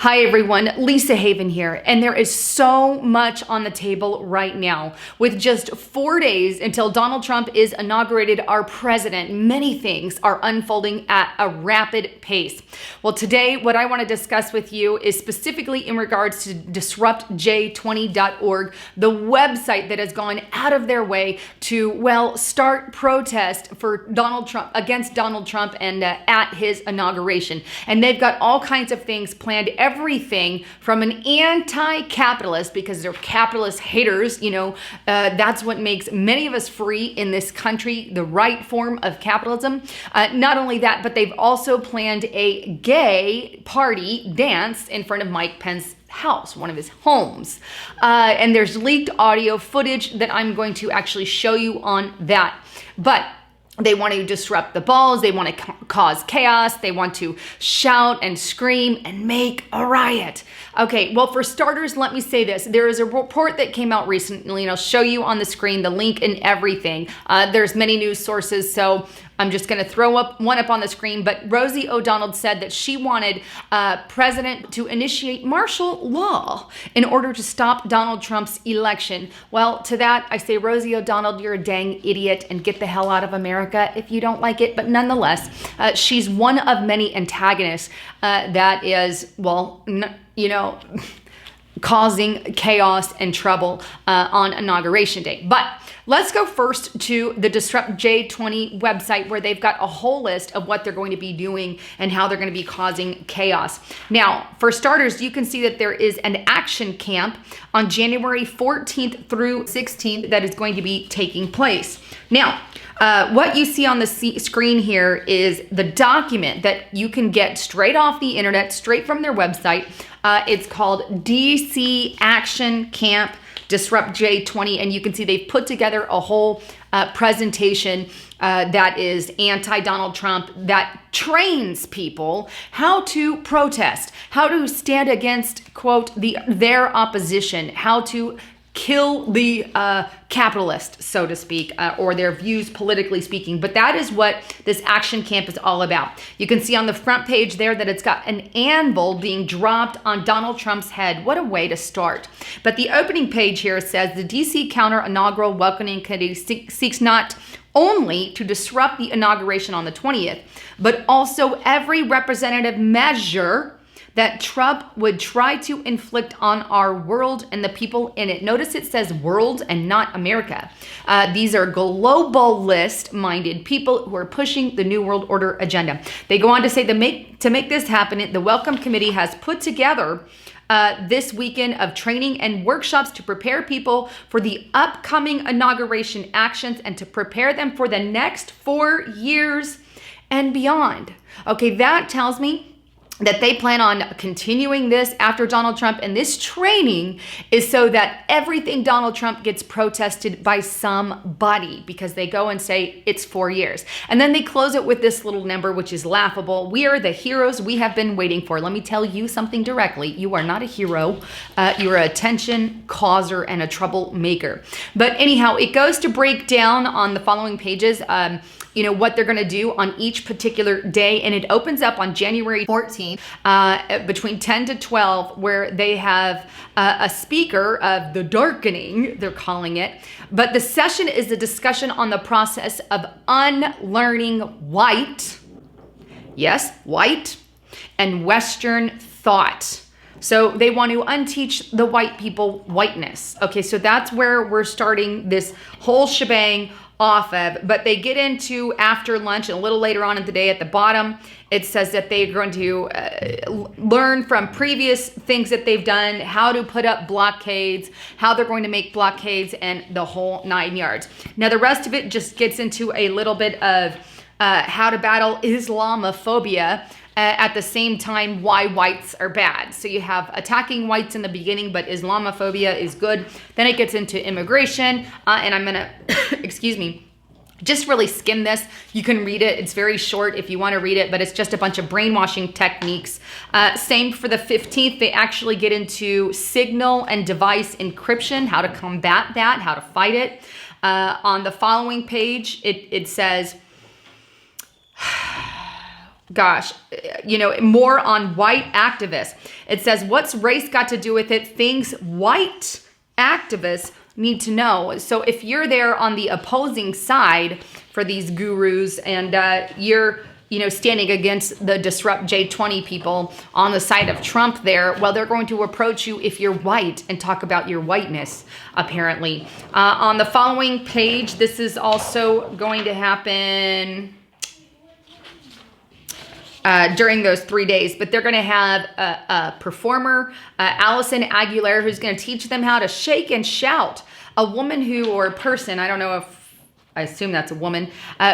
Hi everyone, Lisa Haven here, and there is so much on the table right now. With just 4 days until Donald Trump is inaugurated our president, many things are unfolding at a rapid pace. Well, today what I want to discuss with you is specifically in regards to disruptj20.org, the website that has gone out of their way to, well, start protest for Donald Trump, against Donald Trump and at his inauguration. And they've got all kinds of things planned, everything from an anti-capitalist, because they're capitalist haters, that's what makes many of us free in this country, the right form of capitalism. Not only that, but they've also planned a gay party dance in front of Mike Pence's house, one of his homes. And there's leaked audio footage that I'm going to actually show you on that. But they want to disrupt the balls. They want to cause chaos. They want to shout and scream and make a riot. Okay, well, for starters, let me say this. There is a report that came out recently, and I'll show you on the screen the link and everything. There's many news sources, so I'm just going to throw up one up on the screen. But Rosie O'Donnell said that she wanted president to initiate martial law in order to stop Donald Trump's election. Well, to that, I say, Rosie O'Donnell, you're a dang idiot, and get the hell out of America if you don't like it. But nonetheless, she's one of many antagonists that is, well, causing chaos and trouble on Inauguration Day. But let's go first to the Disrupt J20 website, where they've got a whole list of what they're going to be doing and how they're going to be causing chaos. Now, for starters, you can see that there is an action camp on January 14th through 16th that is going to be taking place. Now, what you see on the screen here is the document that you can get straight off the internet, straight from their website. It's called DC Action Camp Disrupt J20, and you can see they've put together a whole presentation that is anti-Donald Trump, that trains people how to protest, how to stand against, quote, their opposition, how to kill the capitalist, so to speak, or their views politically speaking. But that is what this action camp is all about. You can see on the front page there that it's got an anvil being dropped on Donald Trump's head. What a way to start. But the opening page here says the DC Counter Inaugural Welcoming Committee seeks not only to disrupt the inauguration on the 20th, but also every representative measure that Trump would try to inflict on our world and the people in it. Notice it says world and not America. These are globalist-minded people who are pushing the New World Order agenda. They go on to say to make this happen, the Welcome Committee has put together this weekend of training and workshops to prepare people for the upcoming inauguration actions and to prepare them for the next 4 years and beyond. Okay, that tells me that they plan on continuing this after Donald Trump, and this training is so that everything Donald Trump gets protested by somebody, because they go and say it's 4 years. And then they close it with this little number, which is laughable. We are the heroes we have been waiting for. Let me tell you something directly. You are not a hero. You're an attention causer and a troublemaker. But anyhow, it goes to break down on the following pages what they're going to do on each particular day. And it opens up on January 14th between 10 to 12, where they have a speaker of the darkening, they're calling it. But the session is a discussion on the process of unlearning white, yes, white, and Western thought. So they want to unteach the white people whiteness. Okay, so that's where we're starting this whole shebang off of. But they get into after lunch, and a little later on in the day at the bottom, it says that they're going to learn from previous things that they've done, how to put up blockades, how they're going to make blockades, and the whole 9 yards. Now, the rest of it just gets into a little bit of how to battle Islamophobia. At the same time, why whites are bad. So you have attacking whites in the beginning, but Islamophobia is good. Then it gets into immigration, and I'm gonna, excuse me, just really skim this. You can read it. It's very short if you want to read it, but it's just a bunch of brainwashing techniques. Same for the 15th. They actually get into signal and device encryption, how to combat that, how to fight it. On the following page, it says, gosh, more on white activists. It says, what's race got to do with it? Things white activists need to know. So if you're there on the opposing side for these gurus and you're standing against the Disrupt J20 people on the side of Trump there, well, they're going to approach you if you're white and talk about your whiteness, apparently. On the following page, this is also going to happen during those 3 days, but they're going to have a performer, Allison Aguilera, who's going to teach them how to shake and shout. A woman or a person, I don't know if, I assume that's a woman,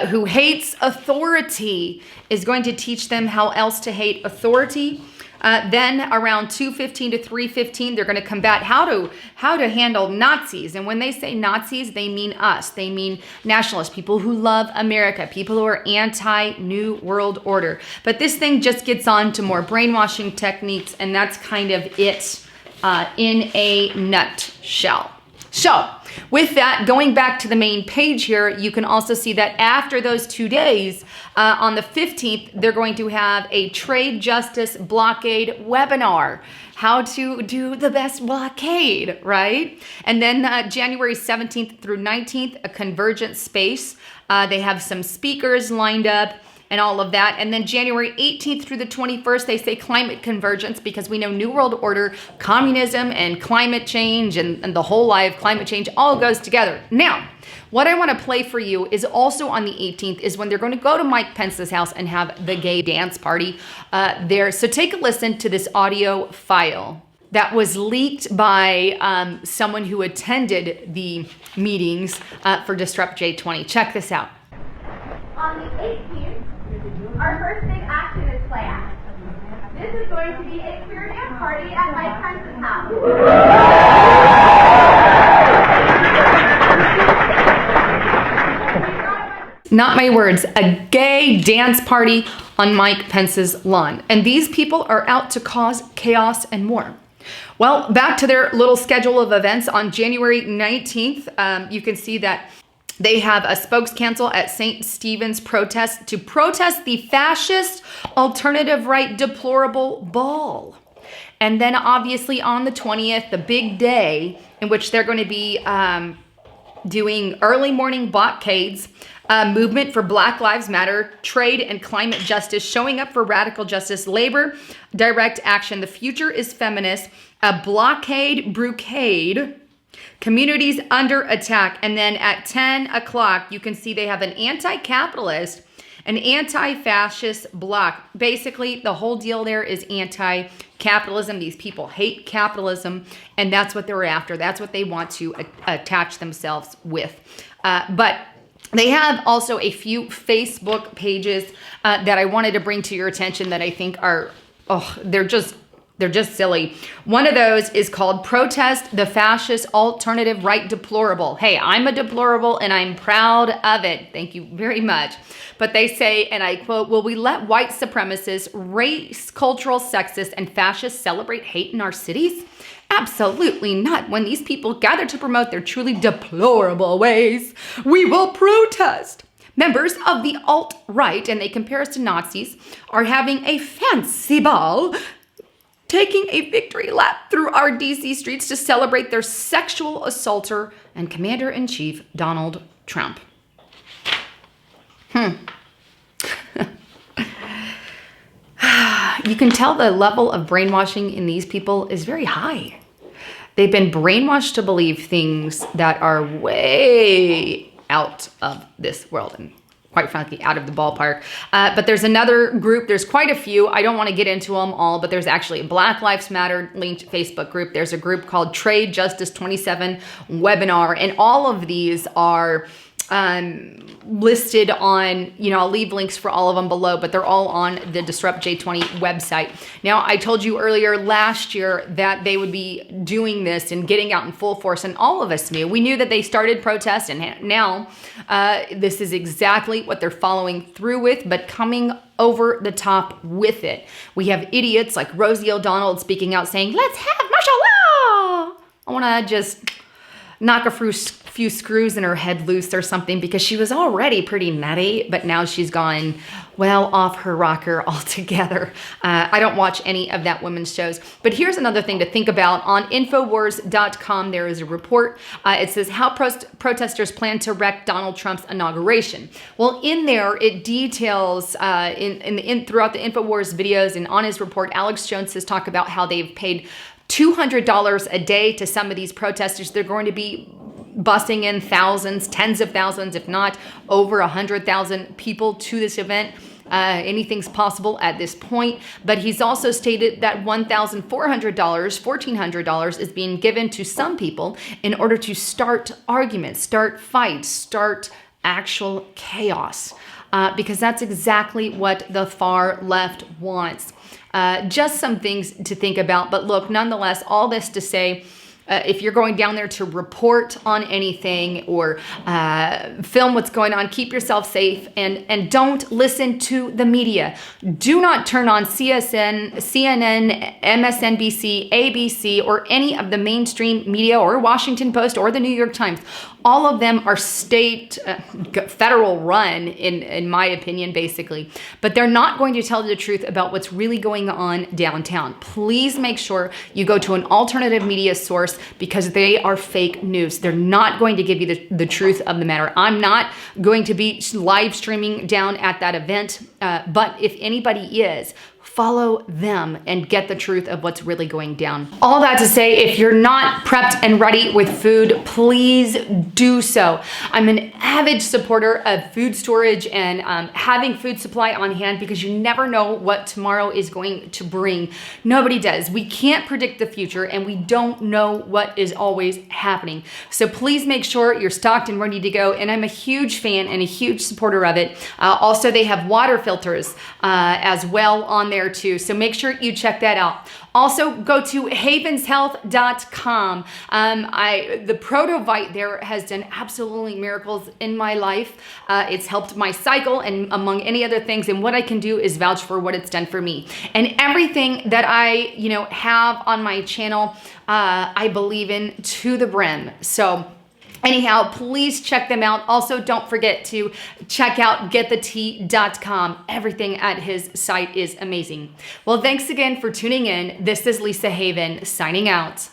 who hates authority is going to teach them how else to hate authority. Then around 2:15 to 3:15, they're going to combat how to handle Nazis. And when they say Nazis, they mean us. They mean nationalists, people who love America, people who are anti-New World Order. But this thing just gets on to more brainwashing techniques, and that's kind of it in a nutshell. So with that, going back to the main page here, you can also see that after those 2 days, on the 15th, they're going to have a trade justice blockade webinar. How to do the best blockade, right? And then January 17th through 19th, a convergent space. They have some speakers lined up and all of that. And then January 18th through the 21st, they say climate convergence, because we know New World Order, communism, and climate change, and the whole lie of climate change all goes together. Now, what I want to play for you is also on the 18th is when they're going to go to Mike Pence's house and have the gay dance party there. So take a listen to this audio file that was leaked by someone who attended the meetings for Disrupt J20. Check this out. On the 18th, our first big action is planned. This is going to be a queer dance party at Mike Pence's house. Not my words, a gay dance party on Mike Pence's lawn. And these people are out to cause chaos and more. Well, back to their little schedule of events. On January 19th, you can see that they have a spokes council at St. Stephen's protest to protest the fascist alternative right deplorable ball. And then obviously on the 20th, the big day in which they're going to be doing early morning blockades, movement for Black Lives Matter, trade and climate justice, showing up for radical justice, labor, direct action, the future is feminist, a blockade, brocade, communities under attack. And then at 10 o'clock, you can see they have an anti-capitalist, an anti-fascist block. Basically, the whole deal there is anti-capitalism. These people hate capitalism, and that's what they're after. That's what they want to attach themselves with. But they have also a few Facebook pages that I wanted to bring to your attention that I think are, they're just silly. One of those is called Protest the Fascist Alternative Right Deplorable. Hey, I'm a deplorable and I'm proud of it. Thank you very much. But they say, and I quote, "Will we let white supremacists, race, cultural, sexist, and fascists celebrate hate in our cities? Absolutely not. When these people gather to promote their truly deplorable ways, we will protest." Members of the alt-right, and they compare us to Nazis, are having a fancy ball, taking a victory lap through our DC streets to celebrate their sexual assaulter and Commander-in-Chief Donald Trump. You can tell the level of brainwashing in these people is very high. They've been brainwashed to believe things that are way out of this world and quite frankly, out of the ballpark. But there's another group. There's quite a few. I don't want to get into them all, but there's actually a Black Lives Matter linked Facebook group. There's a group called Trade Justice 27 Webinar. And all of these are listed on, I'll leave links for all of them below, but they're all on the Disrupt J20 website. Now, I told you earlier last year that they would be doing this and getting out in full force, and all of us knew. We knew that they started protests, and now this is exactly what they're following through with, but coming over the top with it. We have idiots like Rosie O'Donnell speaking out saying, "Let's have martial law." I want to just knock a few screws in her head loose or something, because she was already pretty nutty, but now she's gone well off her rocker altogether. I don't watch any of that women's shows. But here's another thing to think about. On Infowars.com, there is a report. It says how protesters plan to wreck Donald Trump's inauguration. Well, in there, it details throughout the Infowars videos and on his report, Alex Jones has talked about how they've paid $200 a day to some of these protesters. They're going to be busing in thousands, tens of thousands, if not over 100,000 people to this event. Anything's possible at this point. But he's also stated that $1,400 is being given to some people in order to start arguments, start fights, start actual chaos. Because that's exactly what the far left wants. Just some things to think about. But look, nonetheless, all this to say, if you're going down there to report on anything or film what's going on, keep yourself safe and don't listen to the media. Do not turn on CNN, MSNBC, ABC, or any of the mainstream media, or Washington Post or the New York Times. All of them are state, federal run, in my opinion, basically. But they're not going to tell you the truth about what's really going on downtown. Please make sure you go to an alternative media source, because they are fake news. They're not going to give you the truth of the matter. I'm not going to be live streaming down at that event, but if anybody is, follow them and get the truth of what's really going down. All that to say, if you're not prepped and ready with food, please do so. I'm an avid supporter of food storage and having food supply on hand, because you never know what tomorrow is going to bring. Nobody does. We can't predict the future, and we don't know what is always happening. So please make sure you're stocked and ready to go. And I'm a huge fan and a huge supporter of it. Also, they have water filters as well on there too. So make sure you check that out. Also, go to havenshealth.com. The Protovite there has done absolutely miracles in my life. It's helped my cycle and among any other things. And what I can do is vouch for what it's done for me. And everything that I, have on my channel, I believe in to the brim. So anyhow, please check them out. Also, don't forget to check out getthetea.com. Everything at his site is amazing. Well, thanks again for tuning in. This is Lisa Haven signing out.